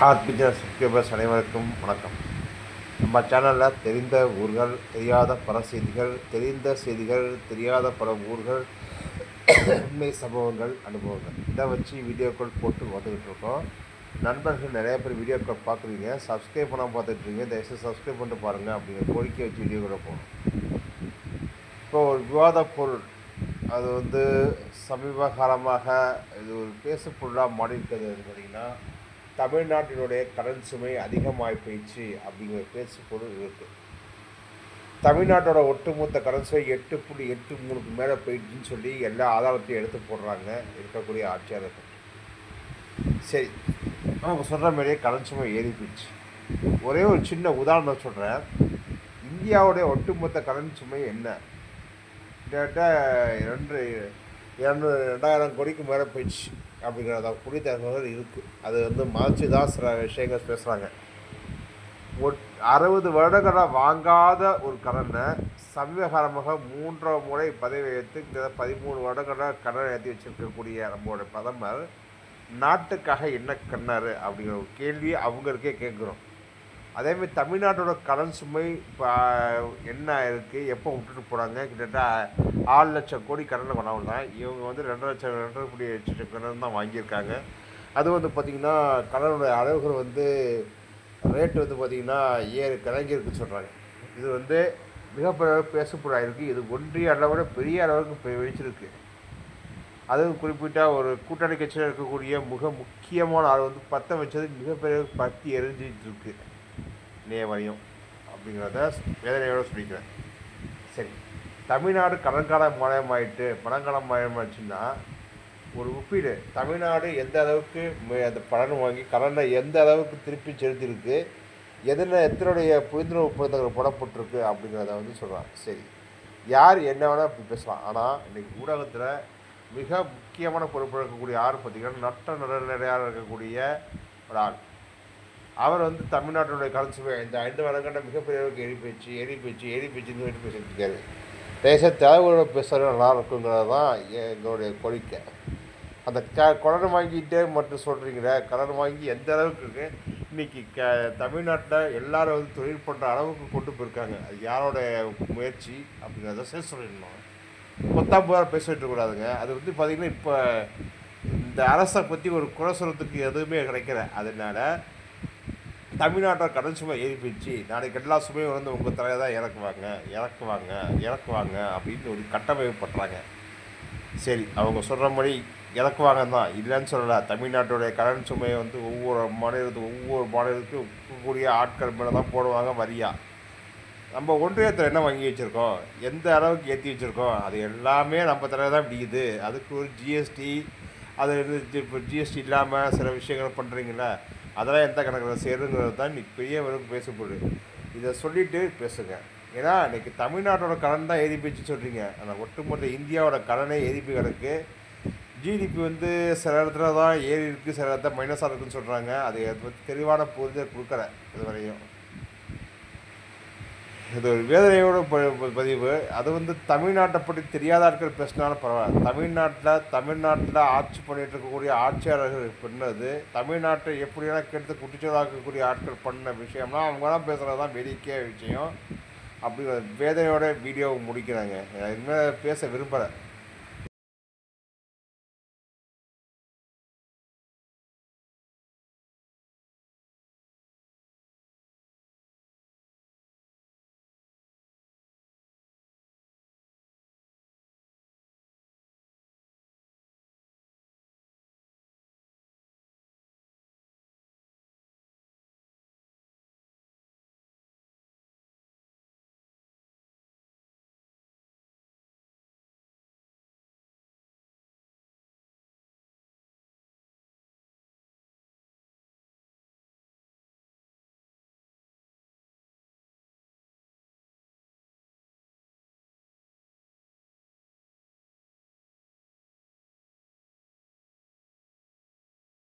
ஆத்மீக சப்ஸ்கிரைபர்ஸ் அனைவருக்கும் வணக்கம். நம்ம சேனலில் தெரிந்த ஊர்கள், தெரியாத பல செய்திகள், தெரிந்த செய்திகள், தெரியாத பல ஊர்கள், உண்மை சம்பவங்கள், அனுபவங்கள் இதை வச்சு வீடியோக்கள் போட்டு வந்துக்கிட்டு இருக்கோம். நண்பர்கள் நிறைய பேர் வீடியோக்கள் பார்க்குறீங்க, சப்ஸ்கிரைப் பண்ணாமல் பார்த்துட்ருக்கீங்க. தயவுசெய்து சப்ஸ்கிரைப் பண்ணிட்டு பாருங்கள் அப்படிங்கிற கோரிக்கை வச்சு வீடியோக்களை போகணும். இப்போ ஒரு விவாத பொருள் அது சமீப காலமாக இது ஒரு பேசு பொருளாக மாறி இருக்கிறது பார்த்திங்கன்னா, தமிழ்நாட்டினுடைய கடன் சுமை அதிகமாகி போயிடுச்சு அப்படிங்கிற பேசு பொருள் இருக்குது. தமிழ்நாட்டோட ஒட்டுமொத்த கடன் சுமை 8.83க்கு மேலே போயிடுச்சுன்னு சொல்லி எல்லா ஆதாரத்தையும் எடுத்து போடுறாங்க இருக்கக்கூடிய ஆட்சியாளர்கள். சரி, அவங்க சொல்கிற மாதிரியே கடன் சுமை ஏறி போயிடுச்சு. ஒரே ஒரு சின்ன உதாரணம் சொல்கிறேன். இந்தியாவுடைய ஒட்டுமொத்த கடன் சுமை என்ன? கிட்டத்தட்ட 2000 கோடிக்கு மேலே போயிடுச்சு அப்படிங்கிறத புதிய தகவல்கள் இருக்குது. அது மறைச்சி தான் சில விஷயங்கள் பேசுகிறாங்க. 60 வருடங்களாக வாங்காத ஒரு கடனை சமீப காலமாக 3 முறை பதவி வைத்து 13 வருடங்களாக கடன் ஏற்றி வச்சுருக்கக்கூடிய நம்மளோட பிரதமர் நாட்டுக்காக என்ன கண்ணார் அப்படிங்கிற ஒரு கேள்வியை அவங்களுக்கே கேட்குறோம். அதேமாதிரி தமிழ்நாட்டோட கடன் சுமை இப்போ என்ன இருக்குது, எப்போ விட்டுட்டு போகிறாங்க? கிட்டத்தட்ட 6 லட்சம் கோடி கடனை கொண்டாங்க தான். இவங்க 2.5 கடன் தான் வாங்கியிருக்காங்க. அது பார்த்திங்கன்னா கடனுடைய அளவுகள் ரேட்டு பார்த்திங்கன்னா கணங்கிருக்குன்னு சொல்கிறாங்க. இது மிகப்பெரிய பேசப்படாயிருக்கு. இது ஒன்றிய அளவோட பெரிய அளவுக்கு வெடிச்சிருக்கு. அதுவும் குறிப்பிட்ட ஒரு கூட்டணி கட்சியில் இருக்கக்கூடிய மிக முக்கியமான ஆள் பற்ற வச்சது மிகப்பெரிய பற்றி எரிஞ்சிட்டு இருக்கு வரையும் அப்படிங்கிறத வேதனையோடு சொல்லிக்கிறேன். சரி, தமிழ்நாடு கடன்கால மாநிலமாயிட்டு பணக்கால மாநிலமாயிடுச்சுன்னா ஒரு ஒப்பீடு, தமிழ்நாடு எந்த அளவுக்கு அந்த பணம் வாங்கி கடனை எந்த அளவுக்கு திருப்பி செலுத்திருக்கு, எத்தனுடைய புரிந்துணர்வு ஒப்பந்தங்கள் போடப்பட்டிருக்கு அப்படிங்கிறத சொல்கிறான். சரி, யார் என்ன வேணால் இப்படி பேசலாம். ஆனால் இன்றைக்கி ஊடகத்தில் மிக முக்கியமான பொறுப்பு இருக்கக்கூடிய யார் பார்த்திங்கன்னா நட்ட நடுநிலையாக இருக்கக்கூடிய ஒரு ஆள். அவர் தமிழ்நாட்டினுடைய கடன் சுமை இந்த 5 வருடங்கள்ட மிகப்பெரிய அளவுக்கு ஏறி போச்சுன்னு பேசிட்டு இருக்காரு. தயவுசெய்து தேவையோட பேசுகிறது நல்லா இருக்குங்கிறது தான் எங்களுடைய கோரிக்கை. அந்த கடன் வாங்கிட்டே மட்டும் சொல்கிறீங்களே, கடன் வாங்கி எந்த அளவுக்கு இருக்குது இன்றைக்கி தமிழ்நாட்டில் எல்லோரும் தொழில் பண்ணுற அளவுக்கு கொண்டு போயிருக்காங்க. அது யாரோட முயற்சி அப்படிங்கிறத சேர்த்து சொல்லிடணும். மொத்தம் பேசிட்டு இருக்கக்கூடாதுங்க. அது பார்த்திங்கன்னா இப்போ இந்த அரசை பற்றி ஒரு குறை சொல்கிறதுக்கு எதுவுமே கிடைக்கல. அதனால் தமிழ்நாட்டோட கடன் சுமை ஏறி போயிடுச்சு, நாளைக்கு எல்லா சுமையும் உங்கள் தலையை தான் இறக்குவாங்க அப்படின்னு ஒரு கட்டமைப்பு பண்ணுறாங்க. சரி, அவங்க சொல்கிற மாதிரி இறக்குவாங்க தான், இல்லைன்னு சொல்லலை. தமிழ்நாட்டுடைய கடன் சுமையை ஒவ்வொரு மாநிலத்துக்கும் இருக்கக்கூடிய ஆட்கள் மேலே தான் போடுவாங்க வரியாக. நம்ம ஒன்றியத்தில் என்ன வாங்கி வச்சுருக்கோம், எந்த அளவுக்கு ஏற்றி வச்சுருக்கோம், அது எல்லாமே நம்ம தலையை தான் பிடிக்குது. அதுக்கு ஒரு ஜிஎஸ்டி, அது இப்போ ஜிஎஸ்டி இல்லாமல் சில விஷயங்கள் பண்ணுறீங்களா, அதெல்லாம் எந்த கணக்கில் சேருங்கிறது தான் இன்றைக்கி பெரிய அளவுக்கு பேசப்படுது. இதை சொல்லிவிட்டு பேசுங்க. ஏன்னா இன்றைக்கி தமிழ்நாட்டோட கடன் தான் ஏறி போயிடுச்சு சொல்கிறீங்க, ஆனால் ஒட்டுமொத்த இந்தியாவோட கடனே ஏறி போய் கிடக்கு. ஜிடிபி சில இடத்துல தான் ஏறி இருக்குது, சில இடத்துல மைனஸாக இருக்குதுன்னு சொல்கிறாங்க. அது தெளிவான புரிதல் கொடுக்குற இது வரையும். இது ஒரு வேதனையோட பதிவு. அது தமிழ்நாட்டை பற்றி தெரியாத ஆட்கள் பேசினாலும் பரவாயில்ல. தமிழ்நாட்டில் ஆட்சி பண்ணிகிட்டு இருக்கக்கூடிய ஆட்சியாளர்கள் பண்ணது, தமிழ்நாட்டை எப்படியெல்லாம் கெடுத்து குட்டிச்சோராக்கக்கூடிய ஆட்கள் பண்ண விஷயம்னா அவங்களாம் பேசுகிறது தான் வேடிக்கையான விஷயம். அப்படி வேதனையோட வீடியோவை முடிக்கிறாங்க. இனிமேல் பேச விரும்பலை.